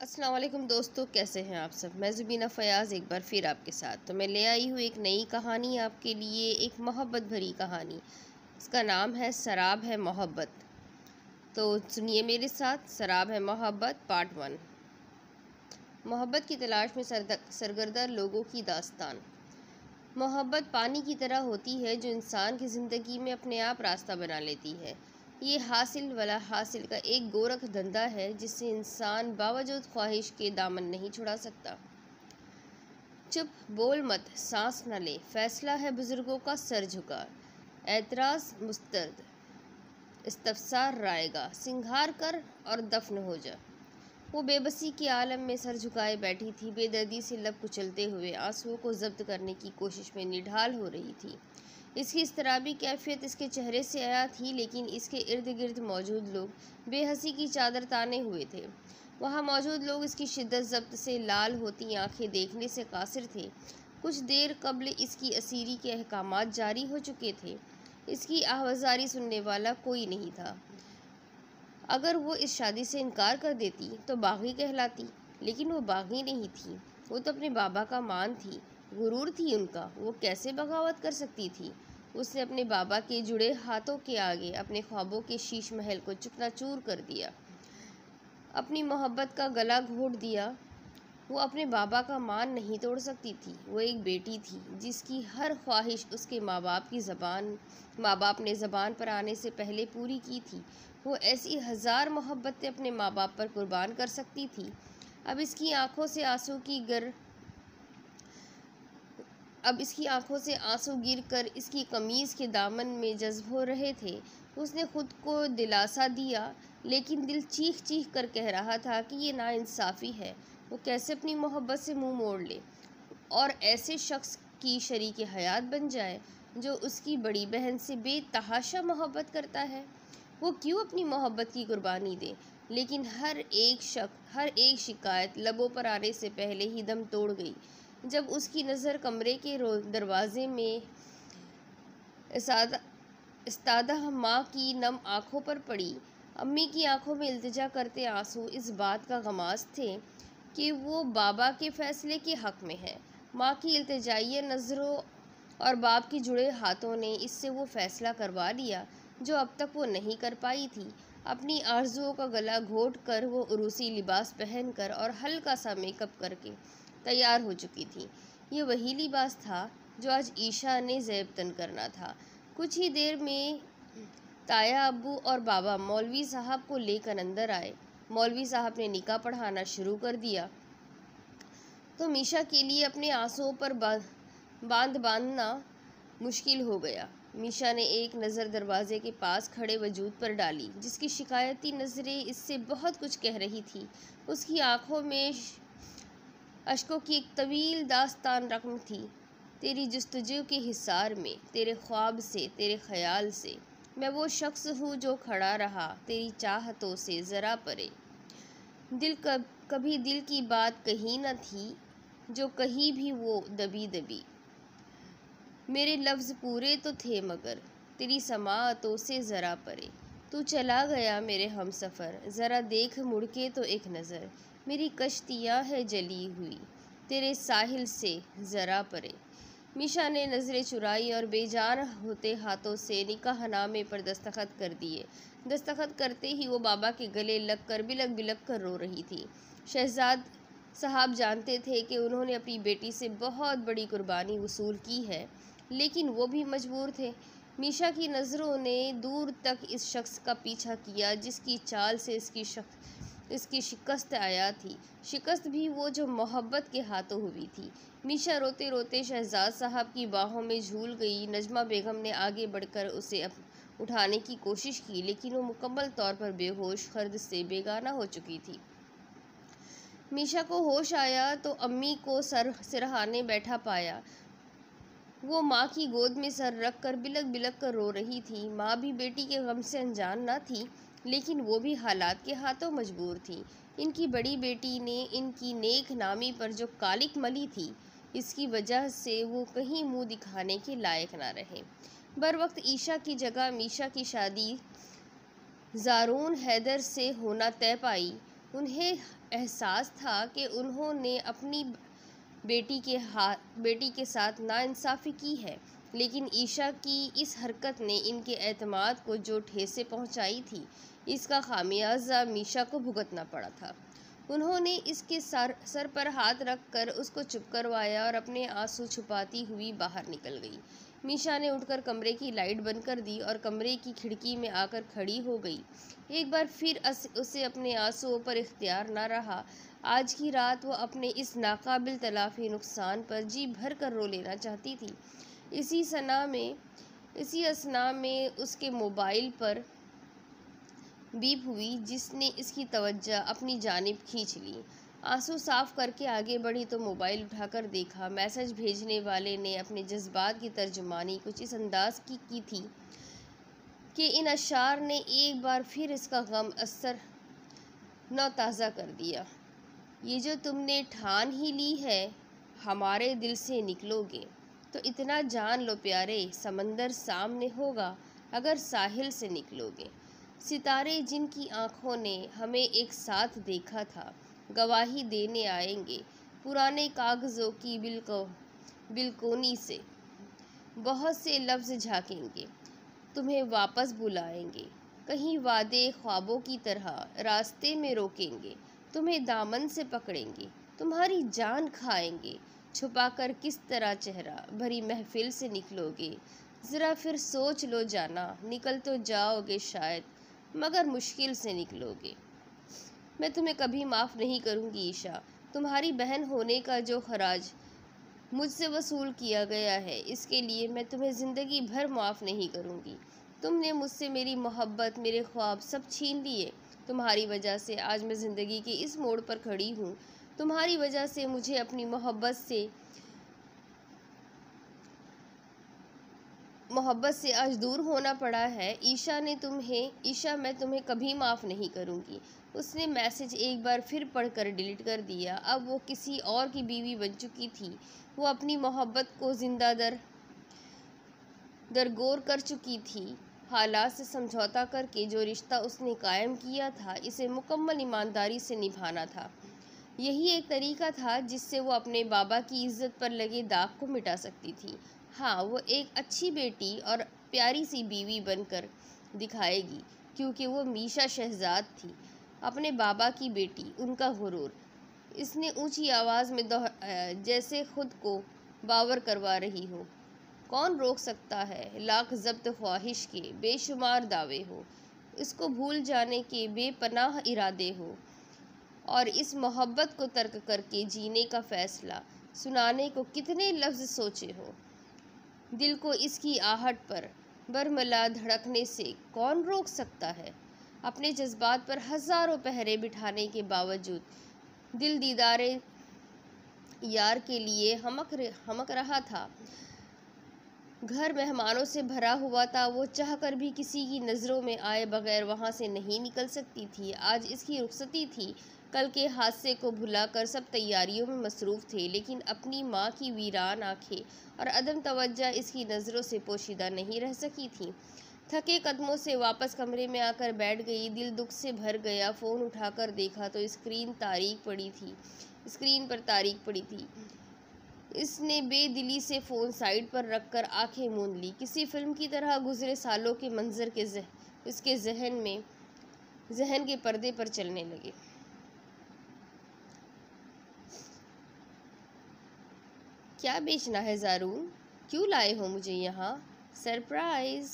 अस्सलाम वालेकुम दोस्तों, कैसे हैं आप सब। मैं ज़ुबीना फ़याज़ एक बार फिर आपके साथ। तो मैं ले आई हूँ एक नई कहानी आपके लिए, एक मोहब्बत भरी कहानी। इसका नाम है शराब है मोहब्बत। तो सुनिए मेरे साथ, शराब है मोहब्बत पार्ट 1। मोहब्बत की तलाश में सरगर्दा लोगों की दास्तान। मोहब्बत पानी की तरह होती है जो इंसान की ज़िंदगी में अपने आप रास्ता बना लेती है। ये हासिल वाला हासिल का एक गोरख धंधा है जिससे इंसान बावजूद ख्वाहिश के दामन नहीं छुड़ा सकता। चुप बोल मत, सांस न ले, फैसला है बुजुर्गों का सर झुका। ऐतराज मुस्तर्द, इस्तफसार रायगा, सिंगार कर और दफन हो जा। वो बेबसी के आलम में सर झुकाए बैठी थी, बेदर्दी से लब कुचलते हुए आंसुओं को जब्त करने की कोशिश में निढाल हो रही थी। इसकी इस्तराबी कैफियत इसके चेहरे से आया थी, लेकिन इसके इर्द गिर्द मौजूद लोग बेहसी की चादर ताने हुए थे। वहाँ मौजूद लोग इसकी शिद्दत जब्त से लाल होती आंखें देखने से कासिर थे। कुछ देर कब्ल इसकी असीरी के अहकामात जारी हो चुके थे। इसकी आवाजारी सुनने वाला कोई नहीं था। अगर वो इस शादी से इनकार कर देती तो बागी कहलाती, लेकिन वो बागी नहीं थी। वो तो अपने बाबा का मान थी, गुरूर थी उनका। वो कैसे बगावत कर सकती थी। उसने अपने बाबा के जुड़े हाथों के आगे अपने ख्वाबों के शीश महल को चकनाचूर कर दिया, अपनी मोहब्बत का गला घोट दिया। वो अपने बाबा का मान नहीं तोड़ सकती थी। वो एक बेटी थी जिसकी हर ख्वाहिश उसके माँ बाप ने ज़बान पर आने से पहले पूरी की थी। वो ऐसी हज़ार मोहब्बतें अपने माँ बाप पर कुर्बान कर सकती थी। अब इसकी आंखों से आंसू गिर कर इसकी कमीज़ के दामन में जज्ब हो रहे थे। उसने खुद को दिलासा दिया, लेकिन दिल चीख चीख कर कह रहा था कि ये नाइंसाफ़ी है। वो कैसे अपनी मोहब्बत से मुंह मोड़ ले और ऐसे शख्स की शरीक हयात बन जाए जो उसकी बड़ी बहन से बेतहाशा मोहब्बत करता है। वो क्यों अपनी मोहब्बत की कुर्बानी दे। लेकिन हर एक शिकायत लबों पर आने से पहले ही दम तोड़ गई। जब उसकी नज़र कमरे के दरवाजे में इस्तादा माँ की नम आँखों पर पड़ी। अम्मी की आंखों में इल्तिजा करते आंसू इस बात का गमाज़ थे कि वो बाबा के फ़ैसले के हक़ में है। माँ की इल्तिजाई नज़रों और बाप की जुड़े हाथों ने इससे वो फ़ैसला करवा लिया जो अब तक वो नहीं कर पाई थी। अपनी आरज़ुओं का गला घोट कर वो उरूसी लिबास पहन कर और हल्का सा मेकअप करके तैयार हो चुकी थी। ये वही लिबास था जो आज ईशा ने ज़ैब तन करना था। कुछ ही देर में ताया अब्बू और बाबा मौलवी साहब को लेकर अंदर आए। मौलवी साहब ने निकाह पढ़ाना शुरू कर दिया तो मीशा के लिए अपने आंसुओं पर बांधना मुश्किल हो गया। मीशा ने एक नज़र दरवाजे के पास खड़े वजूद पर डाली, जिसकी शिकायती नज़रें इससे बहुत कुछ कह रही थी। उसकी आंखों में अश्कों की एक तवील दास्तान रकम थी। तेरी जुस्तजू के हिसार में, तेरे ख्वाब से, तेरे ख्याल से, मैं वो शख्स हूँ जो खड़ा रहा तेरी चाहतों से ज़रा परे। कभी दिल की बात कही न थी जो कही भी वो दबी दबी। मेरे लफ्ज़ पूरे तो थे मगर तेरी समाअतों से ज़रा परे। तू चला गया मेरे हमसफ़र, ज़रा देख मुड़ के तो एक नज़र। मेरी कश्तियाँ है जली हुई तेरे साहिल से ज़रा परे। मीशा ने नज़रें चुराई और बेजान होते हाथों से निकाहनामे पर दस्तखत कर दिए। दस्तखत करते ही वो बाबा के गले लग कर बिलक बिलक कर रो रही थी। शहजाद साहब जानते थे कि उन्होंने अपनी बेटी से बहुत बड़ी कुर्बानी वसूल की है, लेकिन वो भी मजबूर थे। मीशा की नज़रों ने दूर तक इस शख्स का पीछा किया जिसकी चाल से इसकी शिकस्त आया थी। शिकस्त भी वो जो मोहब्बत के हाथों हुई थी। मीशा रोते रोते शहजाद साहब की बाहों में झूल गई। नजमा बेगम ने आगे बढ़कर उसे उठाने की कोशिश की, लेकिन वो मुकम्मल तौर पर बेहोश खर्द से बेगाना हो चुकी थी। मीशा को होश आया तो अम्मी को सिरहाने बैठा पाया। वो माँ की गोद में सर रख कर बिलक बिलक कर रो रही थी। माँ भी बेटी के गम से अनजान न थी, लेकिन वो भी हालात के हाथों मजबूर थी। इनकी बड़ी बेटी ने इनकी नेक नामी पर जो कालिक मली थी, इसकी वजह से वो कहीं मुंह दिखाने के लायक ना रहे। बर वक्त ईशा की जगह मीशा की शादी ज़ारून हैदर से होना तय पाई। उन्हें एहसास था कि उन्होंने अपनी बेटी के साथ नाइंसाफ़ी की है, लेकिन ईशा की इस हरकत ने इनके एतमाद को जो ठेसें पहुंचाई थी, इसका खामियाजा मीशा को भुगतना पड़ा था। उन्होंने इसके सर पर हाथ रखकर उसको चुप करवाया और अपने आंसू छुपाती हुई बाहर निकल गई। मीशा ने उठकर कमरे की लाइट बंद कर दी और कमरे की खिड़की में आकर खड़ी हो गई। एक बार फिर उसे अपने आंसुओं पर इख्तियार न रहा। आज की रात वो अपने इस नाकाबिल तलाफी नुकसान पर जी भर कर रो लेना चाहती थी। इसी असना में उसके मोबाइल पर बीप हुई, जिसने इसकी तवज्जो अपनी जानिब खींच ली। आंसू साफ करके आगे बढ़ी तो मोबाइल उठाकर देखा। मैसेज भेजने वाले ने अपने जज्बात की तर्जुमानी कुछ इस अंदाज की थी कि इन अशार ने एक बार फिर इसका गम असर न ताज़ा कर दिया। ये जो तुमने ठान ही ली है, हमारे दिल से निकलोगे तो इतना जान लो प्यारे, समंदर सामने होगा अगर साहिल से निकलोगे। सितारे जिनकी आँखों ने हमें एक साथ देखा था, गवाही देने आएंगे पुराने कागज़ों की बिलकोनी से। बहुत से लफ्ज़ झाँकेंगे, तुम्हें वापस बुलाएंगे, कहीं वादे ख्वाबों की तरह रास्ते में रोकेंगे, तुम्हें दामन से पकड़ेंगे, तुम्हारी जान खाएंगे। छुपाकर किस तरह चेहरा भरी महफिल से निकलोगे, ज़रा फिर सोच लो जाना, निकल तो जाओगे शायद, मगर मुश्किल से निकलोगे। मैं तुम्हें कभी माफ़ नहीं करूँगी ईशा। तुम्हारी बहन होने का जो खराज मुझसे वसूल किया गया है, इसके लिए मैं तुम्हें ज़िंदगी भर माफ़ नहीं करूँगी। तुमने मुझसे मेरी मोहब्बत, मेरे ख्वाब सब छीन लिए। तुम्हारी वजह से आज मैं ज़िंदगी के इस मोड़ पर खड़ी हूँ। तुम्हारी वजह से मुझे अपनी मोहब्बत से आज दूर होना पड़ा है। ईशा, मैं तुम्हें कभी माफ़ नहीं करूँगी। उसने मैसेज एक बार फिर पढ़कर डिलीट कर दिया। अब वो किसी और की बीवी बन चुकी थी। वो अपनी मोहब्बत को जिंदा दरगोर कर चुकी थी। हालात से समझौता करके जो रिश्ता उसने कायम किया था, इसे मुकम्मल ईमानदारी से निभाना था। यही एक तरीका था जिससे वो अपने बाबा की इज्जत पर लगे दाग को मिटा सकती थी। हाँ, वो एक अच्छी बेटी और प्यारी सी बीवी बनकर दिखाएगी, क्योंकि वो मीशा शहजाद थी, अपने बाबा की बेटी, उनका गुरूर। इसने ऊंची आवाज़ में दोहराया, जैसे खुद को बावर करवा रही हो। कौन रोक सकता है, लाख ज़ब्त ख्वाहिश के बेशुमार दावे हो, इसको भूल जाने के बेपनाह इरादे हो, और इस मोहब्बत को तर्क करके जीने का फ़ैसला सुनाने को कितने लफ्ज़ सोचे हो। दिल को इसकी आहट पर बरमला धड़कने से कौन रोक सकता है। अपने जज्बात पर हज़ारों पहरे बिठाने के बावजूद दिल दीदारे यार के लिए हमक रहा था। घर मेहमानों से भरा हुआ था। वो चाहकर भी किसी की नज़रों में आए बगैर वहाँ से नहीं निकल सकती थी। आज इसकी रुखसती थी। कल के हादसे को भुलाकर सब तैयारियों में मसरूफ़ थे, लेकिन अपनी माँ की वीरान आंखें और अदम तवज्जो इसकी नज़रों से पोशीदा नहीं रह सकी थी। थके कदमों से वापस कमरे में आकर बैठ गई। दिल दुख से भर गया। फ़ोन उठाकर देखा तो स्क्रीन पर तारीख पड़ी थी। इसने बेदिली से फ़ोन साइड पर रखकर आंखें मूंद ली। किसी फिल्म की तरह गुजरे सालों के मंजर के इसके जहन के पर्दे पर चलने लगे। क्या बेचना है ज़ारून? क्यों लाए हो मुझे यहाँ? सरप्राइज़।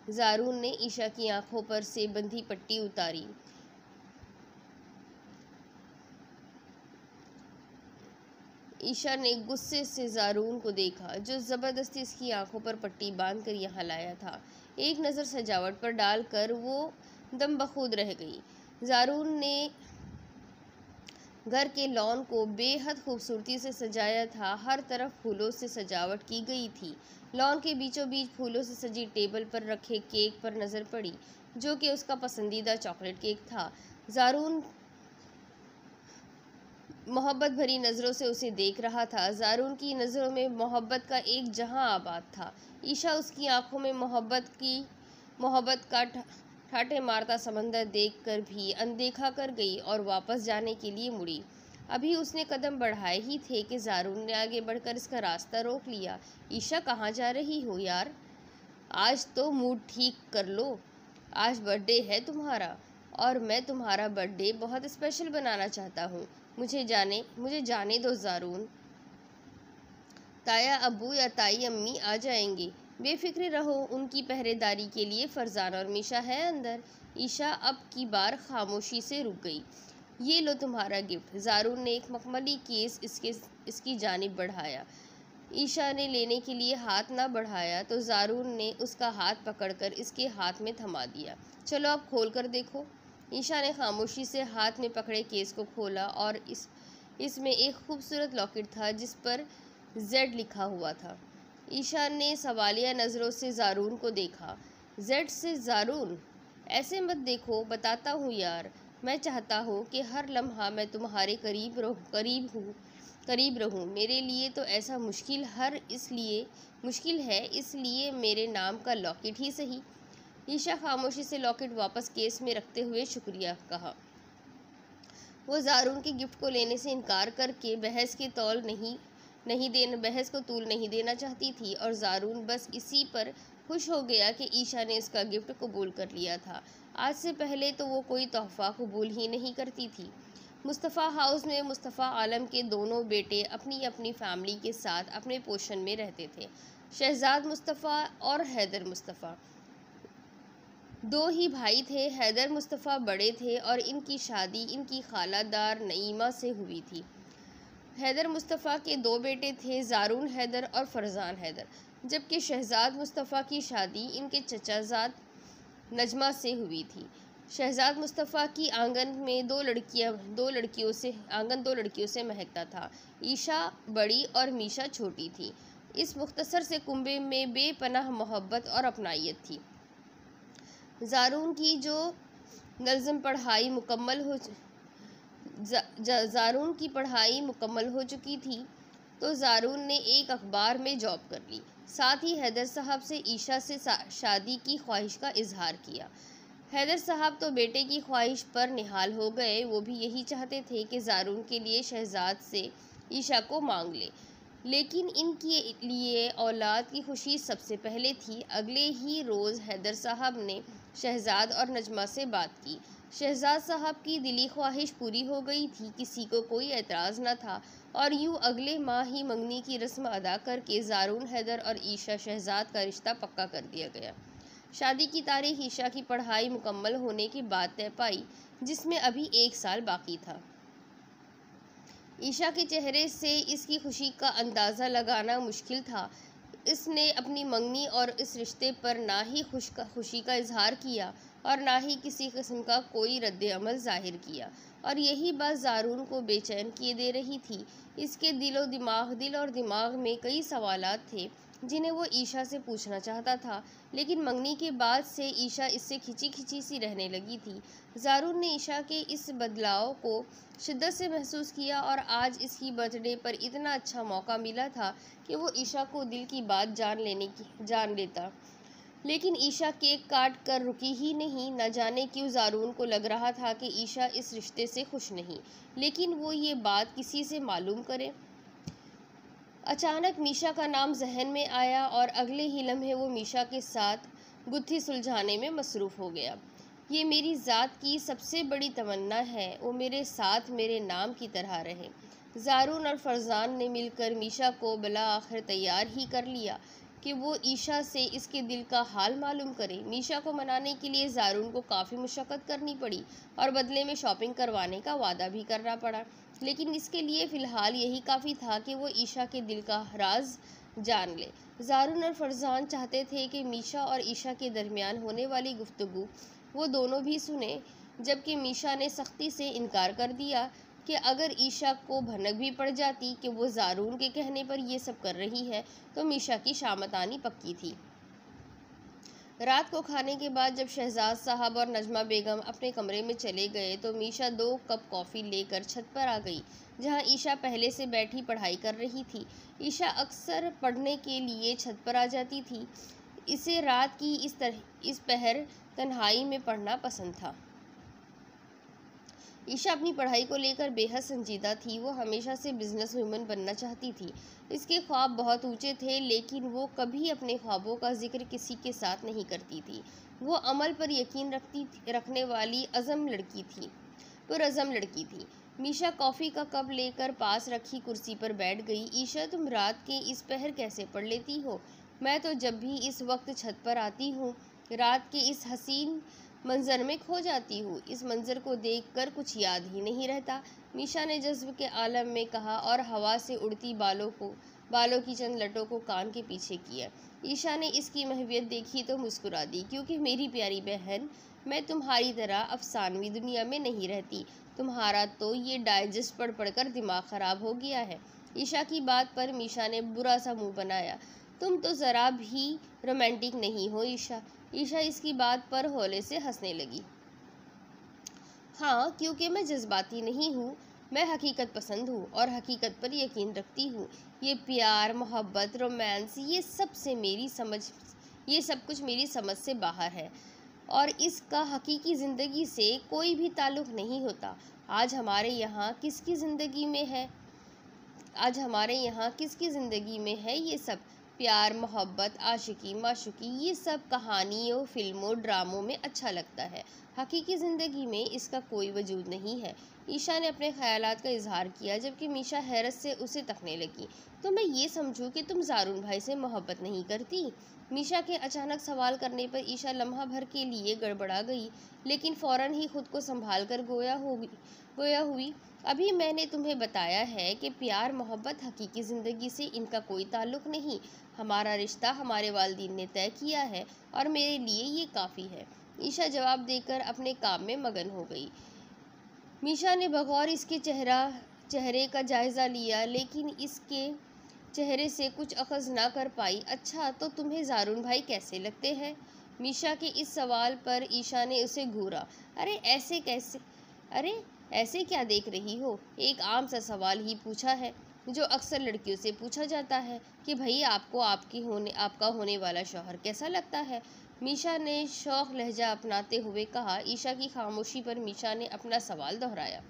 ज़ारून ने ईशा की आंखों पर से बंधी पट्टी उतारी। ईशा ने गुस्से से ज़ारून को देखा, जो ज़बरदस्ती इसकी आंखों पर पट्टी बांधकर यहाँ लाया था। एक नज़र सजावट पर डालकर वो दम बखूद रह गई। ज़ारून ने घर के लॉन को बेहद खूबसूरती से सजाया था। हर तरफ फूलों से सजावट की गई थी। लॉन के बीचों बीच फूलों से सजी टेबल पर रखे केक पर नज़र पड़ी, जो कि उसका पसंदीदा चॉकलेट केक था। ज़ारून मोहब्बत भरी नज़रों से उसे देख रहा था। ज़ारून की नज़रों में मोहब्बत का एक जहां आबाद था। ईशा उसकी आंखों में मोहब्बत का ठाटे मारता समंदर देखकर भी अनदेखा कर गई और वापस जाने के लिए मुड़ी। अभी उसने कदम बढ़ाए ही थे कि ज़ारून ने आगे बढ़कर इसका रास्ता रोक लिया। ईशा, कहाँ जा रही हो यार? आज तो मूड ठीक कर लो। आज बर्थडे है तुम्हारा और मैं तुम्हारा बर्थडे बहुत स्पेशल बनाना चाहता हूँ। मुझे जाने दो ज़ारून। ताया अब्बू या ताई अम्मी आ जाएंगे, बेफिक्र रहो, उनकी पहरेदारी के लिए फरजान और मीशा है अंदर। ईशा अब की बार खामोशी से रुक गई। ये लो तुम्हारा गिफ्ट। ज़ारून ने एक मखमली केस इसकी जानिब बढ़ाया। ईशा ने लेने के लिए हाथ ना बढ़ाया तो ज़ारून ने उसका हाथ पकड़कर इसके हाथ में थमा दिया। चलो अब खोल कर देखो। ईशा ने खामोशी से हाथ में पकड़े केस को खोला और इसमें एक खूबसूरत लॉकेट था जिस पर जेड लिखा हुआ था। ईशा ने सवालिया नज़रों से ज़ारून को देखा। जेड से? ज़ारून, ऐसे मत देखो, बताता हूँ यार। मैं चाहता हूँ कि हर लम्हा मैं तुम्हारे करीब रहूँ। मेरे लिए तो ऐसा मुश्किल है, इसलिए मेरे नाम का लॉकेट ही सही। ईशा खामोशी से लॉकेट वापस केस में रखते हुए शुक्रिया कहा। वो ज़ारून के गिफ्ट को लेने से इनकार करके बहस को तूल नहीं देना चाहती थी और ज़ारून बस इसी पर खुश हो गया कि ईशा ने इसका गिफ्ट कबूल कर लिया था। आज से पहले तो वो कोई तोहफ़ा कबूल ही नहीं करती थी। मुस्तफ़ा हाउस में मुस्तफ़ा आलम के दोनों बेटे अपनी अपनी फैमिली के साथ अपने पोषण में रहते थे। शहजाद मुस्तफ़ा और हैदर मुस्तफ़ा दो ही भाई थे। हैदर मुस्तफ़ा बड़े थे और इनकी शादी इनकी खालादार नईमा से हुई थी। हैदर मुस्तफ़ा के दो बेटे थे, ज़ारून हैदर और फरजान हैदर, जबकि शहजाद मुस्तफ़ा की शादी इनके चचाजाद नजमा से हुई थी। शहजाद मुस्तफ़ा की आंगन में दो लड़कियों से महकता था। ईशा बड़ी और मीशा छोटी थी। इस मुख्तसर से कुंबे में बेपनाह मोहब्बत और अपनायत थी। ज़ारून की जो नज़म पढ़ाई मुकम्मल हो चुकी थी तो ज़ारून ने एक अखबार में जॉब कर ली। साथ ही हैदर साहब से ईशा से शादी की ख्वाहिश का इजहार किया। हैदर साहब तो बेटे की ख्वाहिश पर निहाल हो गए। वो भी यही चाहते थे कि ज़ारून के लिए शहजाद से ईशा को मांग ले, लेकिन इनके लिए औलाद की खुशी सबसे पहले थी। अगले ही रोज़ हैदर साहब ने शहजाद और नजमा से बात की। शहजाद साहब की दिली ख्वाहिश पूरी हो गई थी, किसी को कोई एतराज़ न था और यूँ अगले माह ही मंगनी की रस्म अदा करके ज़ारून हैदर और ईशा शहजाद का रिश्ता पक्का कर दिया गया। शादी की तारीख ईशा की पढ़ाई मुकम्मल होने के बाद तय पाई, जिसमें अभी 1 साल बाकी था। ईशा के चेहरे से इसकी खुशी का अंदाज़ा लगाना मुश्किल था। इसने अपनी मंगनी और इस रिश्ते पर ना ही खुशी का इजहार किया और ना ही किसी किस्म का कोई रद्द-ए-अमल ज़ाहिर किया, और यही बात ज़ारून को बेचैन किए दे रही थी। इसके दिल और दिमाग में कई सवालात थे जिन्हें वो ईशा से पूछना चाहता था, लेकिन मंगनी के बाद से ईशा इससे खिंची सी रहने लगी थी। ज़ारून ने ईशा के इस बदलाव को शिद्दत से महसूस किया और आज इसकी बर्थडे पर इतना अच्छा मौका मिला था कि वो ईशा को दिल की बात जान लेता। लेकिन ईशा केक काट कर रुकी ही नहीं। न जाने क्यों ज़ारून को लग रहा था कि ईशा इस रिश्ते से खुश नहीं, लेकिन वो ये बात किसी से मालूम करे। अचानक मीशा का नाम जहन में आया और अगले ही लम्हे वो मीशा के साथ गुत्थी सुलझाने में मसरूफ़ हो गया। ये मेरी ज़ात की सबसे बड़ी तमन्ना है, वो मेरे साथ मेरे नाम की तरह रहे। ज़ारून और फरजान ने मिलकर मीशा को बला आखिर तैयार ही कर लिया कि वो ईशा से इसके दिल का हाल मालूम करे। मीशा को मनाने के लिए ज़ारून को काफ़ी मुशक्क़त करनी पड़ी और बदले में शॉपिंग करवाने का वादा भी करना पड़ा, लेकिन इसके लिए फ़िलहाल यही काफ़ी था कि वो ईशा के दिल का राज जान ले। ज़ारून और फरजान चाहते थे कि मीशा और ईशा के दरमियान होने वाली गुफ्तगू वो दोनों भी सुने, जबकि मीशा ने सख्ती से इनकार कर दिया कि अगर ईशा को भनक भी पड़ जाती कि वो ज़ारून के कहने पर ये सब कर रही है तो मीशा की शामत आनी पक्की थी। रात को खाने के बाद जब शहजाद साहब और नजमा बेगम अपने कमरे में चले गए तो मीशा 2 कप कॉफ़ी लेकर छत पर आ गई, जहां ईशा पहले से बैठी पढ़ाई कर रही थी। ईशा अक्सर पढ़ने के लिए छत पर आ जाती थी। इसे रात की इस पहर तन्हाई में पढ़ना पसंद था। ईशा अपनी पढ़ाई को लेकर बेहद संजीदा थी। वो हमेशा से बिजनेस वुमन बनना चाहती थी। इसके ख्वाब बहुत ऊंचे थे, लेकिन वो कभी अपने ख्वाबों का जिक्र किसी के साथ नहीं करती थी। वो अमल पर यकीन रखने वाली पुरअज़म लड़की थी। मीशा कॉफ़ी का कप लेकर पास रखी कुर्सी पर बैठ गई। ईशा, तुम रात के इस पहर कैसे पढ़ लेती हो? मैं तो जब भी इस वक्त छत पर आती हूँ, रात के इस हसीन मंजर में खो जाती हूँ। इस मंजर को देखकर कुछ याद ही नहीं रहता, मीशा ने जज्ब के आलम में कहा और हवा से उड़ती बालों की चंद लटों को कान के पीछे किया। ईशा ने इसकी महवियत देखी तो मुस्कुरा दी, क्योंकि मेरी प्यारी बहन, मैं तुम्हारी तरह अफसानवी दुनिया में नहीं रहती। तुम्हारा तो ये डाइजेस्ट पढ़ पढ़कर दिमाग ख़राब हो गया है। ईशा की बात पर मीशा ने बुरा सा मुंह बनाया। तुम तो ज़रा भी रोमांटिक नहीं हो ईशा। ईशा इसकी बात पर हौले से हंसने लगी। हाँ, क्योंकि मैं जज्बाती नहीं हूँ, मैं हकीकत पसंद हूँ और हकीकत पर यकीन रखती हूँ। ये प्यार, मोहब्बत, रोमांस, ये सब कुछ मेरी समझ से बाहर है और इसका हकीकी ज़िंदगी से कोई भी ताल्लुक़ नहीं होता। आज हमारे यहाँ किसकी ज़िंदगी में है ये सब? प्यार, मोहब्बत, आशिकी, माशुकी, ये सब कहानियों, फिल्मों, ड्रामों में अच्छा लगता है। हकीकी ज़िंदगी में इसका कोई वजूद नहीं है। ईशा ने अपने ख्यालात का इजहार किया, जबकि मीशा हैरत से उसे तकने लगी। तो मैं ये समझूं कि तुम ज़ारून भाई से मोहब्बत नहीं करती? मीशा के अचानक सवाल करने पर ईशा लम्हा भर के लिए गड़बड़ा गई, लेकिन फ़ौरन ही खुद को संभाल कर गोया हुई। अभी मैंने तुम्हें बताया है कि प्यार, मोहब्बत, हकीकी ज़िंदगी से इनका कोई ताल्लुक़ नहीं। हमारा रिश्ता हमारे वालिदैन ने तय किया है और मेरे लिए ये काफ़ी है। ईशा जवाब देकर अपने काम में मगन हो गई। मीशा ने बगौर इसके चेहरे का जायज़ा लिया, लेकिन इसके चेहरे से कुछ अखज़ ना कर पाई। अच्छा, तो तुम्हें ज़ारून भाई कैसे लगते हैं? मीशा के इस सवाल पर ईशा ने उसे घूरा। अरे ऐसे क्या देख रही हो? एक आम सा सवाल ही पूछा है, जो अक्सर लड़कियों से पूछा जाता है कि भाई आपको आपका होने वाला शौहर कैसा लगता है? मीशा ने शौक लहजा अपनाते हुए कहा। ईशा की खामोशी पर मीशा ने अपना सवाल दोहराया।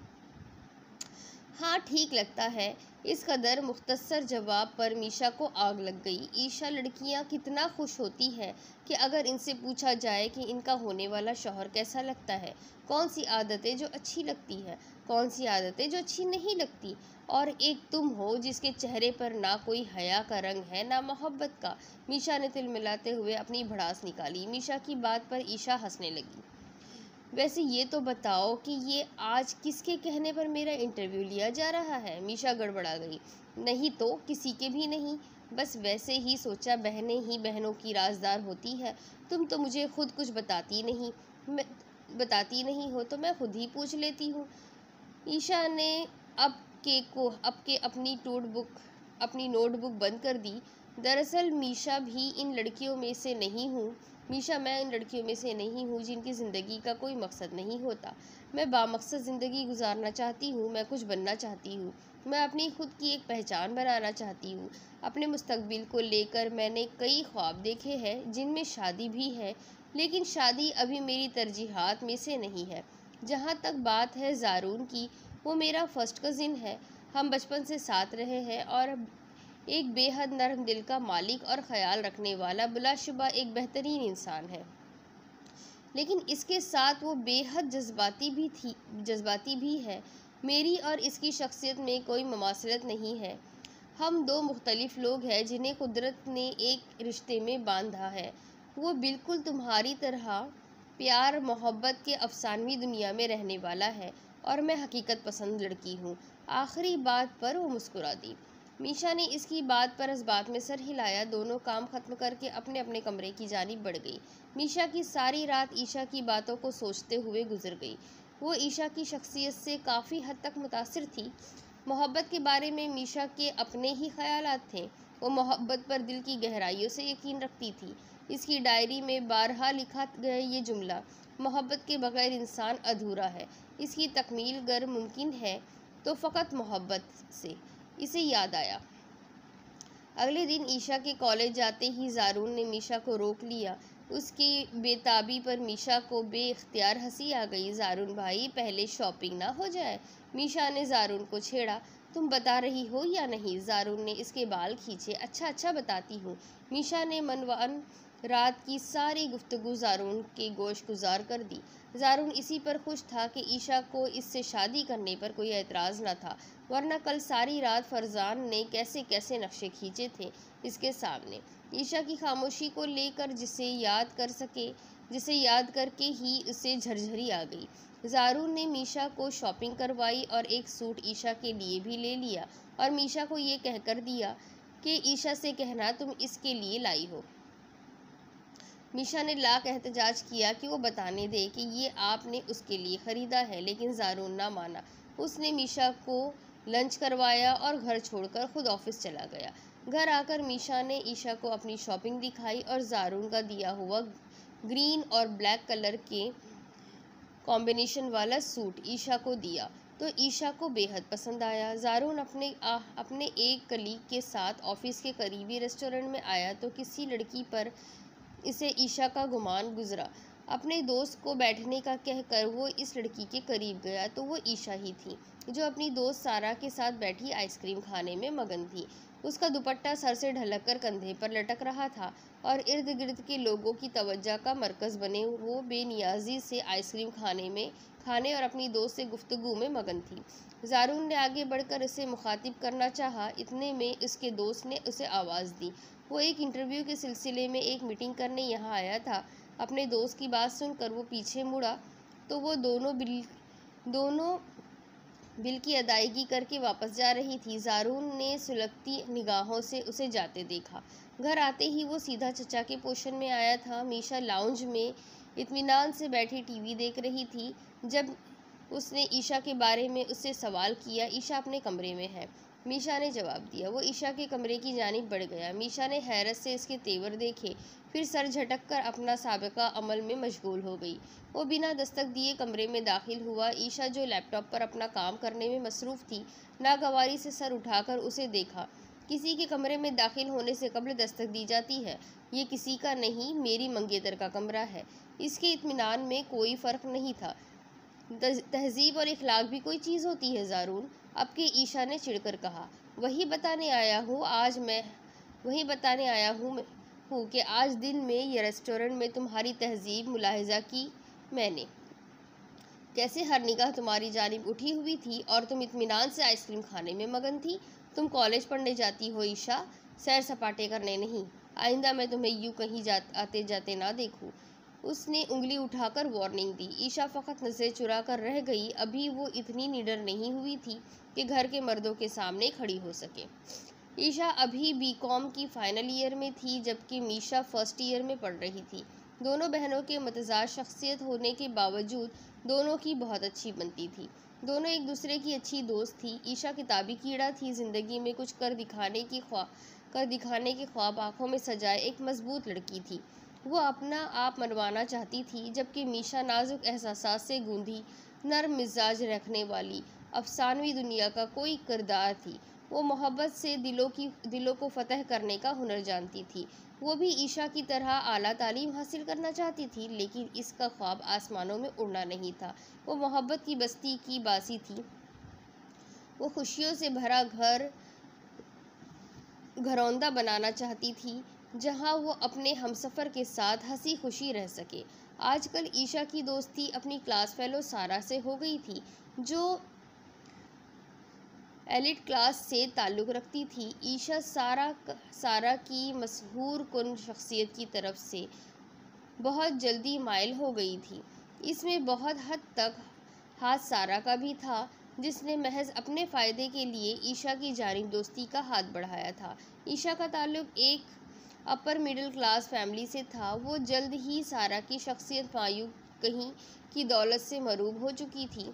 हाँ, ठीक लगता है। इस कदर मुख्तसर जवाब पर मीशा को आग लग गई। ईशा, लड़कियाँ कितना खुश होती हैं कि अगर इनसे पूछा जाए कि इनका होने वाला शौहर कैसा लगता है, कौन सी आदतें जो अच्छी लगती हैं, कौन सी आदतें जो अच्छी नहीं लगती। और एक तुम हो जिसके चेहरे पर ना कोई हया का रंग है, ना मोहब्बत का। मीशा ने तिलमिलाते हुए अपनी भड़ास निकाली। मीशा की बात पर ईशा हंसने लगी। वैसे ये तो बताओ कि ये आज किसके कहने पर मेरा इंटरव्यू लिया जा रहा है? मीशा गड़बड़ा गई। नहीं तो किसी के भी नहीं, बस वैसे ही सोचा, बहनें ही बहनों की राजदार होती है। तुम तो मुझे खुद कुछ बताती नहीं हो, तो मैं खुद ही पूछ लेती हूँ। ईशा ने अब के अपनी नोटबुक बंद कर दी। दरअसल मीशा भी इन लड़कियों में से नहीं हूँ। मैं इन लड़कियों में से नहीं हूँ जिनकी ज़िंदगी का कोई मकसद नहीं होता। मैं बामकसद ज़िंदगी गुजारना चाहती हूँ। मैं कुछ बनना चाहती हूँ। मैं अपनी खुद की एक पहचान बनाना चाहती हूँ। अपने मुस्तकबिल को लेकर मैंने कई ख्वाब देखे हैं, जिनमें शादी भी है, लेकिन शादी अभी मेरी तरजीहात में से नहीं है। जहाँ तक बात है ज़ारून की, वो मेरा फर्स्ट कज़िन है। हम बचपन से साथ रहे हैं और एक बेहद नरम दिल का मालिक और ख्याल रखने वाला बिलाशुबा एक बेहतरीन इंसान है। लेकिन इसके साथ वो बेहद जज्बाती भी है। मेरी और इसकी शख्सियत में कोई मुमासलत नहीं है। हम दो मुख्तलिफ लोग हैं जिन्हें कुदरत ने एक रिश्ते में बांधा है। वो बिल्कुल तुम्हारी तरह प्यार, मोहब्बत के अफसानवी दुनिया में रहने वाला है और मैं हकीकत पसंद लड़की हूँ। आखिरी बात पर वो मुस्कुरा दी। मीशा ने इसकी बात पर इस बात में सर हिलाया। दोनों काम ख़त्म करके अपने अपने कमरे की जानिब बढ़ गई। मीशा की सारी रात ईशा की बातों को सोचते हुए गुजर गई। वो ईशा की शख्सियत से काफ़ी हद तक मुतासिर थी। मोहब्बत के बारे में मीशा के अपने ही ख्यालात थे। वो मोहब्बत पर दिल की गहराइयों से यकीन रखती थी। इसकी डायरी में बारहा लिखा गया ये जुमला, मोहब्बत के बगैर इंसान अधूरा है। इसकी तकमील गर मुमकिन है तो फ़कत मोहब्बत से। इसे याद आया, अगले दिन ईशा के कॉलेज जाते ही ज़ारून ने मीशा को रोक लिया। उसकी बेताबी पर मीशा को बेइख्तियार हंसी आ गई। ज़ारून भाई, पहले शॉपिंग ना हो जाए? मीशा ने ज़ारून को छेड़ा। तुम बता रही हो या नहीं? ज़ारून ने इसके बाल खींचे। अच्छा अच्छा, बताती हूँ। मीशा ने मनवान रात की सारी गुफ्तगू ज़ारून के गोश गुजार कर दी। ज़ारून इसी पर खुश था कि ईशा को इससे शादी करने पर कोई एतराज़ न था, वरना कल सारी रात फरजान ने कैसे कैसे नक्शे खींचे थे इसके सामने। ईशा की खामोशी को लेकर जिसे याद करके ही उसे झरझरी आ गई। ज़ारून ने मीशा को शॉपिंग करवाई और एक सूट ईशा के लिए भी ले लिया और मीशा को ये कहकर दिया कि ईशा से कहना तुम इसके लिए लाई हो। मीशा ने लाख एहतजाज किया कि वो बताने दे कि ये आपने उसके लिए ख़रीदा है, लेकिन ज़ारून ना माना। उसने मीशा को लंच करवाया और घर छोड़कर खुद ऑफिस चला गया। घर आकर मीशा ने ईशा को अपनी शॉपिंग दिखाई और ज़ारून का दिया हुआ ग्रीन और ब्लैक कलर के कॉम्बिनेशन वाला सूट ईशा को दिया तो ईशा को बेहद पसंद आया। ज़ारून अपने एक कलीग के साथ ऑफिस के करीबी रेस्टोरेंट में आया तो किसी लड़की पर इसे ईशा का गुमान गुजरा। अपने दोस्त को बैठने का कहकर वो इस लड़की के करीब गया तो वो ईशा ही थी, जो अपनी दोस्त सारा के साथ बैठी आइसक्रीम खाने में मगन थी। उसका दुपट्टा सर से ढलकर कंधे पर लटक रहा था और इर्द गिर्द के लोगों की तवज्जो का मरकज़ बने वो बेनियाजी से आइसक्रीम खाने और अपनी दोस्त से गुफ्तगू में मगन थी। ज़ारून ने आगे बढ़कर उसे मुखातिब करना चाहा, इतने में उसके दोस्त ने उसे आवाज़ दी। वो एक इंटरव्यू के सिलसिले में एक मीटिंग करने यहाँ आया था। अपने दोस्त की बात सुनकर वो पीछे मुड़ा तो वो दोनों बिल की अदायगी करके वापस जा रही थी। ज़ारून ने सुलगती निगाहों से उसे जाते देखा। घर आते ही वो सीधा चचा के पोर्शन में आया था। मीशा लाउंज में इत्मीनान से बैठी टीवी देख रही थी। जब उसने ईशा के बारे में उससे सवाल किया, ईशा अपने कमरे में है, मीशा ने जवाब दिया। वो ईशा के कमरे की जानिब बढ़ गया। मीशा ने हैरत से इसके तेवर देखे, फिर सर झटक कर अपना साबिका अमल में मशगूल हो गई। वो बिना दस्तक दिए कमरे में दाखिल हुआ। ईशा, जो लैपटॉप पर अपना काम करने में मसरूफ़ थी, नागवारी से सर उठाकर उसे देखा। किसी के कमरे में दाखिल होने से कब्ल दस्तक दी जाती है। ये किसी का नहीं, मेरी मंगेतर का कमरा है। इसके इत्मीनान में कोई फ़र्क नहीं था। तहजीब और इखलाक भी कोई चीज़ होती है ज़ारून, अब के ईशा ने चिढ़कर कहा। वही बताने आया हूँ कि आज दिन में ये रेस्टोरेंट में तुम्हारी तहजीब मुलाहिजा की मैंने। कैसे हर निगाह तुम्हारी जानिब उठी हुई थी और तुम इत्मीनान से आइसक्रीम खाने में मगन थी। तुम कॉलेज पढ़ने जाती हो ईशा, सैर सपाटे करने नहीं। आइंदा मैं तुम्हें यूँ कहीं आते जाते ना देखूँ। उसने उंगली उठाकर वार्निंग दी। ईशा फ़कत नज़रें चुरा कर रह गई। अभी वो इतनी निडर नहीं हुई थी कि घर के मर्दों के सामने खड़ी हो सके। ईशा अभी बीकॉम की फ़ाइनल ईयर में थी, जबकि मीशा फर्स्ट ईयर में पढ़ रही थी। दोनों बहनों के मतज़ाद शख्सियत होने के बावजूद दोनों की बहुत अच्छी बनती थी। दोनों एक दूसरे की अच्छी दोस्त थी। ईशा किताबी कीड़ा थी, ज़िंदगी में कुछ कर दिखाने के ख्वाब आँखों में सजाए एक मजबूत लड़की थी। वो अपना आप मनवाना चाहती थी, जबकि मीशा नाजुक एहसासात से गूंधी, नर्म मिजाज रखने वाली अफसानवी दुनिया का कोई किरदार थी। वो मोहब्बत से दिलों को फतह करने का हुनर जानती थी। वो भी ईशा की तरह आला तालीम हासिल करना चाहती थी, लेकिन इसका ख्वाब आसमानों में उड़ना नहीं था। वो मोहब्बत की बस्ती की बासी थी। वो खुशियों से भरा घरौंदा बनाना चाहती थी, जहां वो अपने हमसफ़र के साथ हंसी खुशी रह सके। आजकल ईशा की दोस्ती अपनी क्लास फेलो सारा से हो गई थी, जो एलिट क्लास से ताल्लुक़ रखती थी। ईशा सारा की मशहूर कुन शख्सियत की तरफ से बहुत जल्दी माइल हो गई थी। इसमें बहुत हद तक हाथ सारा का भी था, जिसने महज अपने फ़ायदे के लिए ईशा की जानिब दोस्ती का हाथ बढ़ाया था। ईशा का ताल्लुक़ एक अपर मिडिल क्लास फैमिली से था। वो जल्द ही सारा की शख्सियत मायूब कहीं की दौलत से मरूब हो चुकी थी।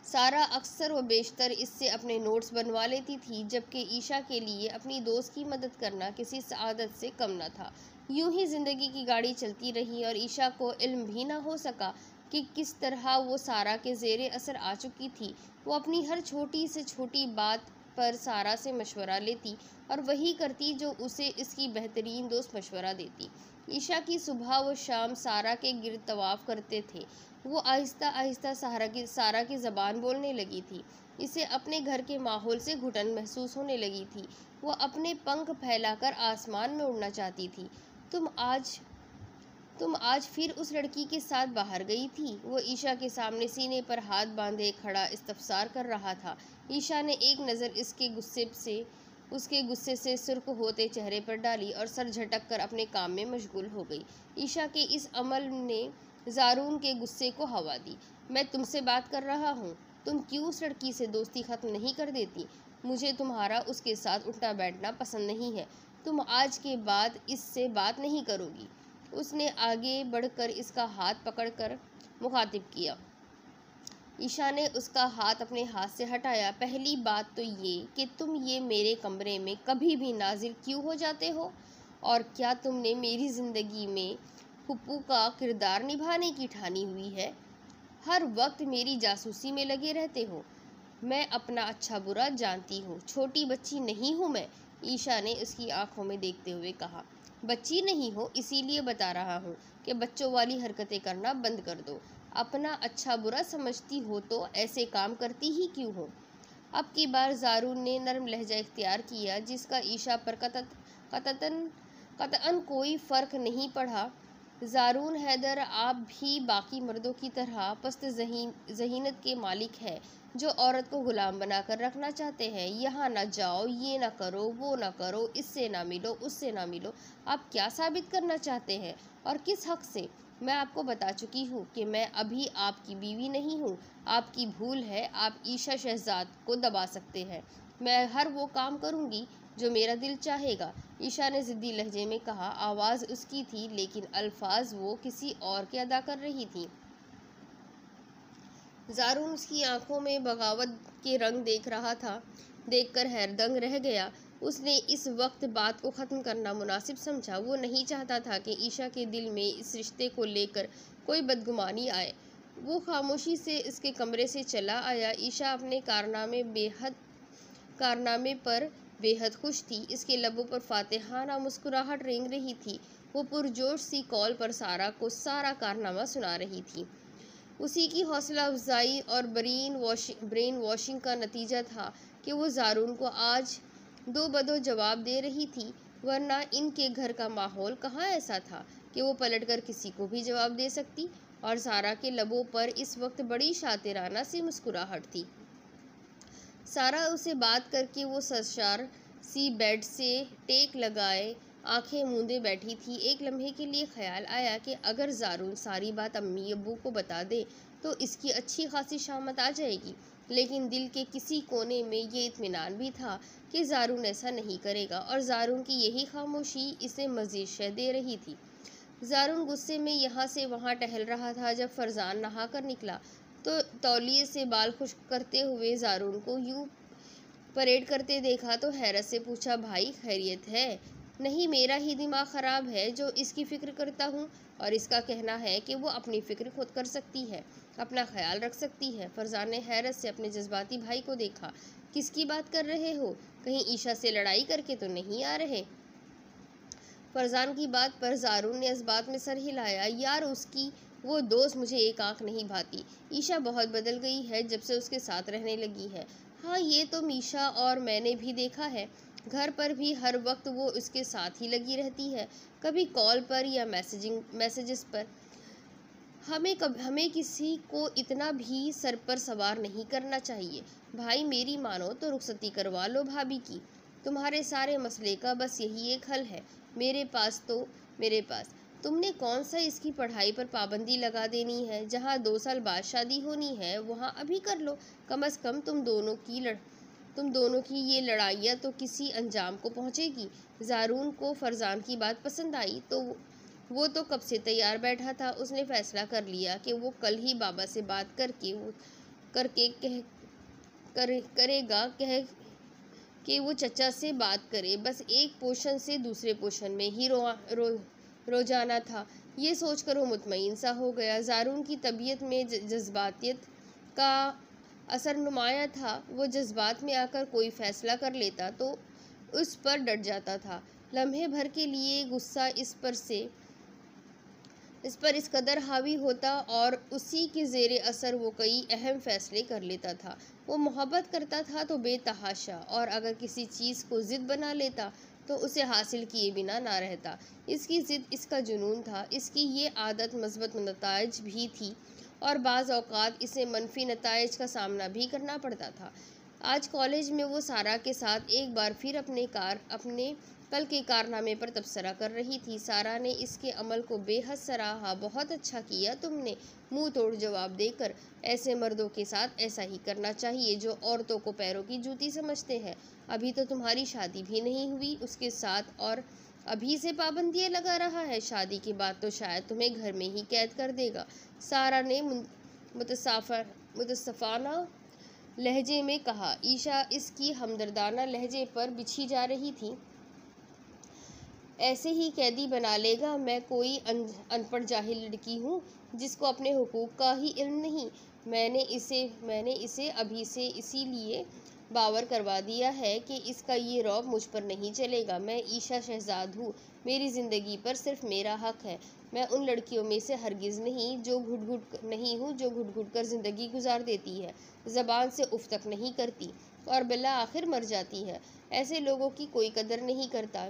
सारा अक्सर व बेशतर इससे अपने नोट्स बनवा लेती थी, जबकि ईशा के लिए अपनी दोस्त की मदद करना किसी सआदत से कम न था। यूं ही ज़िंदगी की गाड़ी चलती रही और ईशा को इल्म भी न हो सका कि किस तरह वो सारा के ज़ेरे असर आ चुकी थी। वो अपनी हर छोटी से छोटी बात पर सारा से मशवरा लेती और वही करती जो उसे इसकी बेहतरीन दोस्त मशवरा देती। ईशा की सुबह व शाम सारा के गिर्द तवाफ करते थे। वो आहिस्ता आहिस्ता सारा की ज़बान बोलने लगी थी। इसे अपने घर के माहौल से घुटन महसूस होने लगी थी। वो अपने पंख फैलाकर आसमान में उड़ना चाहती थी। तुम आज फिर उस लड़की के साथ बाहर गई थी? वो ईशा के सामने सीने पर हाथ बांधे खड़ा इस्तफसार कर रहा था। ईशा ने एक नज़र उसके गुस्से से सुर्ख होते चेहरे पर डाली और सर झटक कर अपने काम में मशगूल हो गई। ईशा के इस अमल ने ज़ारून के गुस्से को हवा दी। मैं तुमसे बात कर रहा हूँ, तुम क्यों उस लड़की से दोस्ती ख़त्म नहीं कर देती? मुझे तुम्हारा उसके साथ उठना बैठना पसंद नहीं है। तुम आज के बाद इससे बात नहीं करोगी। उसने आगे बढ़कर इसका हाथ पकड़कर मुखातिब किया। ईशा ने उसका हाथ अपने हाथ से हटाया। पहली बात तो ये कि तुम ये मेरे कमरे में कभी भी नाजिल क्यों हो जाते हो? और क्या तुमने मेरी ज़िंदगी में फुप्पू का किरदार निभाने की ठानी हुई है? हर वक्त मेरी जासूसी में लगे रहते हो। मैं अपना अच्छा बुरा जानती हूँ, छोटी बच्ची नहीं हूँ मैं। ईशा ने उसकी आंखों में देखते हुए कहा। बच्ची नहीं हो, इसीलिए बता रहा हूँ कि बच्चों वाली हरकतें करना बंद कर दो। अपना अच्छा बुरा समझती हो तो ऐसे काम करती ही क्यों हो? अब की बार ज़ारून ने नरम लहजा इख्तियार किया, जिसका ईशा पर कतअन कोई फ़र्क नहीं पड़ा। ज़ारून हैदर, आप भी बाकी मर्दों की तरह पस्त ज़हीनत के मालिक हैं, जो औरत को गुलाम बनाकर रखना चाहते हैं। यहाँ ना जाओ, ये ना करो, वो ना करो, इससे ना मिलो, उससे ना मिलो। आप क्या साबित करना चाहते हैं और किस हक़ से? मैं आपको बता चुकी हूँ कि मैं अभी आपकी बीवी नहीं हूँ। आपकी भूल है, आप ईशा शहजाद को दबा सकते हैं। मैं हर वो काम करूँगी जो मेरा दिल चाहेगा। ईशा ने ज़िद्दी लहजे में कहा। आवाज़ उसकी थी, लेकिन अल्फाज वो किसी और के अदा कर रही थी। ज़ारून उसकी आंखों में बगावत के रंग देख रहा था। देखकर हैरदंग रह गया। उसने इस वक्त बात को ख़त्म करना मुनासिब समझा। वो नहीं चाहता था कि ईशा के दिल में इस रिश्ते को लेकर कोई बदगुमानी आए। वो खामोशी से इसके कमरे से चला आया। ईशा अपने कारनामे पर बेहद खुश थी। इसके लबों पर फातिहाना मुस्कुराहट रेंग रही थी। वो पुरजोश सी कॉल पर सारा को सारा कारनामा सुना रही थी। उसी की हौसला अफजाई और ब्रेन वॉशिंग का नतीजा था कि वो ज़ारून को आज दो बदो जवाब दे रही थी, वरना इनके घर का माहौल कहाँ ऐसा था कि वो पलटकर किसी को भी जवाब दे सकती। और सारा के लबों पर इस वक्त बड़ी शातिराना सी मुस्कुराहट थी। सारा उसे बात करके वो सरशार सी बेड से टेक लगाए आंखें मूंदे बैठी थी। एक लम्हे के लिए ख्याल आया कि अगर ज़ारून सारी बात अम्मी अब्बू को बता दे तो इसकी अच्छी खासी शामत आ जाएगी। लेकिन दिल के किसी कोने में ये इत्मीनान भी था कि ज़ारून ऐसा नहीं करेगा, और ज़ारून की यही खामोशी इसे मज़ीद शह दे रही थी। ज़ारून गुस्से में यहाँ से वहाँ टहल रहा था। जब फरजान नहा कर निकला तो तौलिए से बाल खुश्क करते हुए ज़ारून को यूँ परेड करते देखा तो हैरत से पूछा, भाई खैरियत है? नहीं, मेरा ही दिमाग ख़राब है जो इसकी फ़िक्र करता हूँ, और इसका कहना है कि वो अपनी फ़िक्र खुद कर सकती है, अपना ख्याल रख सकती है। फरजान ने हैरत से अपने जज्बाती भाई को देखा। किसकी बात कर रहे हो? कहीं ईशा से लड़ाई करके तो नहीं आ रहे? फरजान की बात पर ज़ारून ने इस बात में सर हिलाया। यार, उसकी वो दोस्त मुझे एक आंख नहीं भाती। ईशा बहुत बदल गई है जब से उसके साथ रहने लगी है। हाँ, ये तो मीशा और मैंने भी देखा है। घर पर भी हर वक्त वो उसके साथ ही लगी रहती है, कभी कॉल पर या मैसेजेस पर। हमें किसी को इतना भी सर पर सवार नहीं करना चाहिए। भाई, मेरी मानो तो रुखसती करवा लो भाभी की। तुम्हारे सारे मसले का बस यही एक हल है। मेरे पास तुमने कौन सा इसकी पढ़ाई पर पाबंदी लगा देनी है? जहाँ 2 साल बाद शादी होनी है वहाँ अभी कर लो। कम से कम तुम दोनों की ये लड़ाइयाँ तो किसी अंजाम को पहुँचेगी। ज़ारून को फरजान की बात पसंद आई तो वो तो कब से तैयार बैठा था। उसने फैसला कर लिया कि वो कल ही बाबा से बात करेगा कि वो चचा से बात करे। बस एक पोर्शन से दूसरे पोर्शन में ही रोजाना था। ये सोचकर वो मुतमईन सा हो गया। ज़ारून की तबीयत में जज्बातियत का असर नुमाया था। वो जज्बात में आकर कोई फैसला कर लेता तो उस पर डट जाता था। लम्हे भर के लिए गुस्सा इस पर इस कदर हावी होता और उसी के ज़ेरे असर वो कई अहम फैसले कर लेता था। वो मोहब्बत करता था तो बेतहाशा, और अगर किसी चीज़ को ज़िद बना लेता तो उसे हासिल किए बिना ना रहता। इसकी ज़िद इसका जुनून था। इसकी ये आदत मस्बत नताइज भी थी और बाज़ औक़ात इसे मनफी नताइज का सामना भी करना पड़ता था। आज कॉलेज में वो सारा के साथ एक बार फिर अपने कल के कारनामे पर तबसरा कर रही थी। सारा ने इसके अमल को बेहद सराहा। बहुत अच्छा किया तुमने, मुंह तोड़ जवाब देकर। ऐसे मर्दों के साथ ऐसा ही करना चाहिए जो औरतों को पैरों की जूती समझते हैं। अभी तो तुम्हारी शादी भी नहीं हुई उसके साथ और अभी से पाबंदियां लगा रहा है। शादी के बाद तो शायद तुम्हें घर में ही कैद कर देगा। सारा ने मुतसफ़ाना लहजे में कहा। ईशा इसकी हमदर्दाना लहजे पर बिछी जा रही थी। ऐसे ही कैदी बना लेगा। मैं कोई अनपढ़ जाहिल लड़की हूँ जिसको अपने हुकूक का ही इल्म नहीं। मैंने इसे अभी से इसीलिए बावर करवा दिया है कि इसका ये रौब मुझ पर नहीं चलेगा। मैं ईशा शहजाद हूँ। मेरी ज़िंदगी पर सिर्फ मेरा हक है। मैं उन लड़कियों में से हरगिज़ नहीं जो घुट घुट कर ज़िंदगी गुजार देती है, ज़बान से उफ तक नहीं करती और बिला आखिर मर जाती है। ऐसे लोगों की कोई कदर नहीं करता।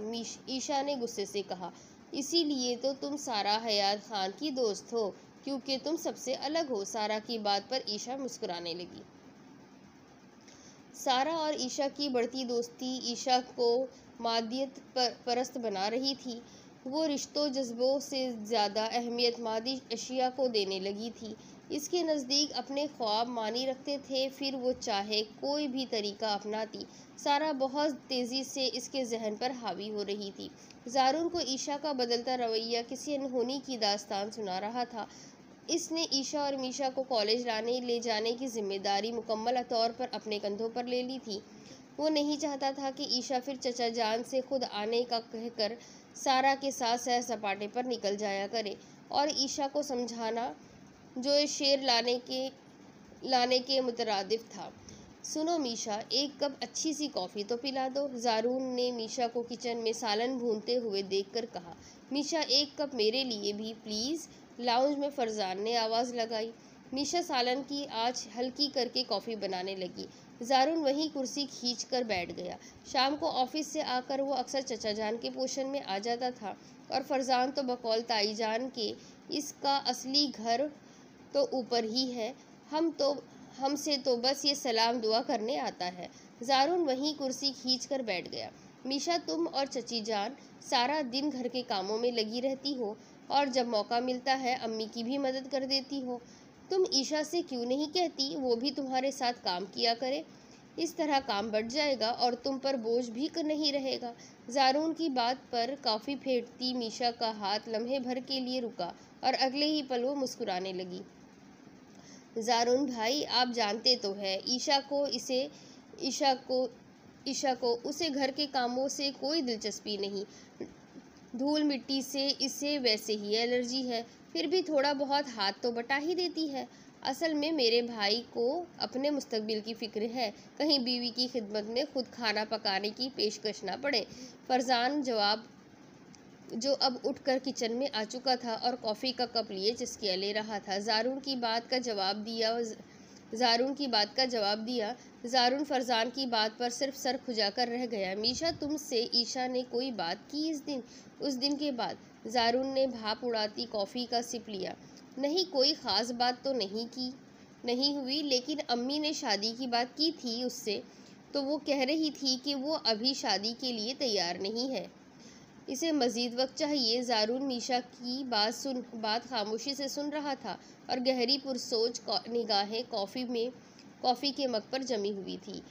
ईशा ने गुस्से से कहा। इसीलिए तो तुम सारा हयात खान की दोस्त हो, क्योंकि तुम सबसे अलग हो। सारा की बात पर ईशा मुस्कुराने लगी। सारा और ईशा की बढ़ती दोस्ती ईशा को मादियत परस्त बना रही थी। वो रिश्तों जज्बों से ज़्यादा अहमियत मादी अशिया को देने लगी थी। इसके नज़दीक अपने ख्वाब मानी रखते थे, फिर वो चाहे कोई भी तरीका अपनाती। सारा बहुत तेज़ी से इसके जहन पर हावी हो रही थी। ज़ारून को ईशा का बदलता रवैया किसी अनहोनी की दास्तान सुना रहा था। इसने ईशा और मीशा को कॉलेज ले जाने की जिम्मेदारी मुकम्मल तौर पर अपने कंधों पर ले ली थी। वो नहीं चाहता था कि ईशा फिर चचा जान से खुद आने का कहकर सारा के साथ सैर सपाटे पर निकल जाया करे और ईशा को समझाना जो इस शेर लाने के मुतरादिफ था। सुनो मीशा, एक कप अच्छी सी कॉफ़ी तो पिला दो। ज़ारून ने मीशा को किचन में सालन भूनते हुए देखकर कहा। मीशा, एक कप मेरे लिए भी प्लीज़। लाउंज में फरजान ने आवाज़ लगाई। मीशा सालन की आंच हल्की करके कॉफ़ी बनाने लगी। ज़ारून वहीं कुर्सी खींच कर बैठ गया। शाम को ऑफिस से आकर वो अक्सर चचा जान के पोषण में आ जाता था और फरजान तो बकौल ताई जान के इसका असली घर तो ऊपर ही है, हमसे तो बस ये सलाम दुआ करने आता है। ज़ारून वहीं कुर्सी खींच कर बैठ गया। मीशा, तुम और चची जान सारा दिन घर के कामों में लगी रहती हो और जब मौका मिलता है अम्मी की भी मदद कर देती हो। तुम ईशा से क्यों नहीं कहती वो भी तुम्हारे साथ काम किया करे? इस तरह काम बढ़ जाएगा और तुम पर बोझ भी नहीं रहेगा। ज़ारून की बात पर कॉफ़ी फेंटती मीशा का हाथ लम्हे भर के लिए रुका और अगले ही पल वो मुस्कुराने लगी। ज़ारून भाई, आप जानते तो है ईशा को उसे घर के कामों से कोई दिलचस्पी नहीं। धूल मिट्टी से इसे वैसे ही एलर्जी है, फिर भी थोड़ा बहुत हाथ तो बटा ही देती है। असल में मेरे भाई को अपने मुस्तकबिल की फ़िक्र है, कहीं बीवी की खिदमत में खुद खाना पकाने की पेशकश ना पड़े। फरजान जो अब उठकर किचन में आ चुका था और कॉफ़ी का कप लिए चस्किया ले रहा था, ज़ारून की बात का जवाब दिया। ज़ारून फरजान की बात पर सिर्फ सर खुजाकर रह गया। मीशा, तुमसे ईशा ने कोई बात की उस दिन के बाद? ज़ारून ने भाप उड़ाती कॉफ़ी का सिप लिया। नहीं, कोई ख़ास बात तो नहीं हुई, लेकिन अम्मी ने शादी की बात की थी उससे, तो वो कह रही थी कि वो अभी शादी के लिए तैयार नहीं है, इसे मज़ीद वक्त चाहिए। ज़ारून मीशा की बात खामोशी से सुन रहा था और गहरी पुरसोच निगाहें कॉफ़ी के मग पर जमी हुई थी।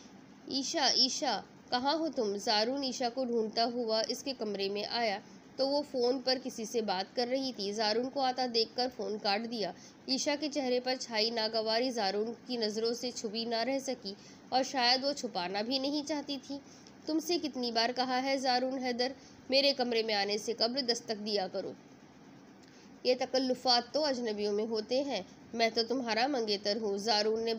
ईशा, कहाँ हो तुम? ज़ारून ईशा को ढूंढता हुआ इसके कमरे में आया तो वो फ़ोन पर किसी से बात कर रही थी। ज़ारून को आता देखकर फ़ोन काट दिया। ईशा के चेहरे पर छाई नागवारी ज़ारून की नज़रों से छुपी ना रह सकी और शायद वो छुपाना भी नहीं चाहती थी। तुमसे कितनी बार कहा है ज़ारून हैदर, मेरे कमरे में आने से कब्ल दस्तक दिया करो। ये तकल्लुफ़ात तो अजनबियों में होते हैं, मैं तो तुम्हारा मंगेतर हूँ। ज़ारून ने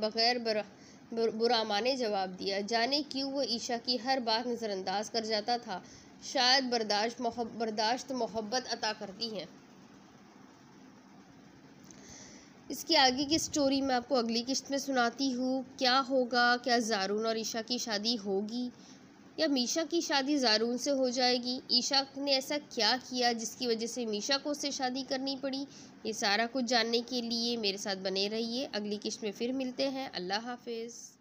बुरा माने जवाब दिया। जाने क्यों वो ईशा की हर बात नज़रअंदाज कर जाता था। शायद बर्दाश्त मोहब्बत अता करती हैं। इसकी आगे की स्टोरी मैं आपको अगली किस्त में सुनाती हूँ। क्या होगा, क्या ज़ारून और ईशा की शादी होगी या मीशा की शादी ज़ारून से हो जाएगी? ईशा ने ऐसा क्या किया जिसकी वजह से मीशा को उससे शादी करनी पड़ी? ये सारा कुछ जानने के लिए मेरे साथ बने रहिए। अगली किस्त में फिर मिलते हैं। अल्लाह हाफिज़।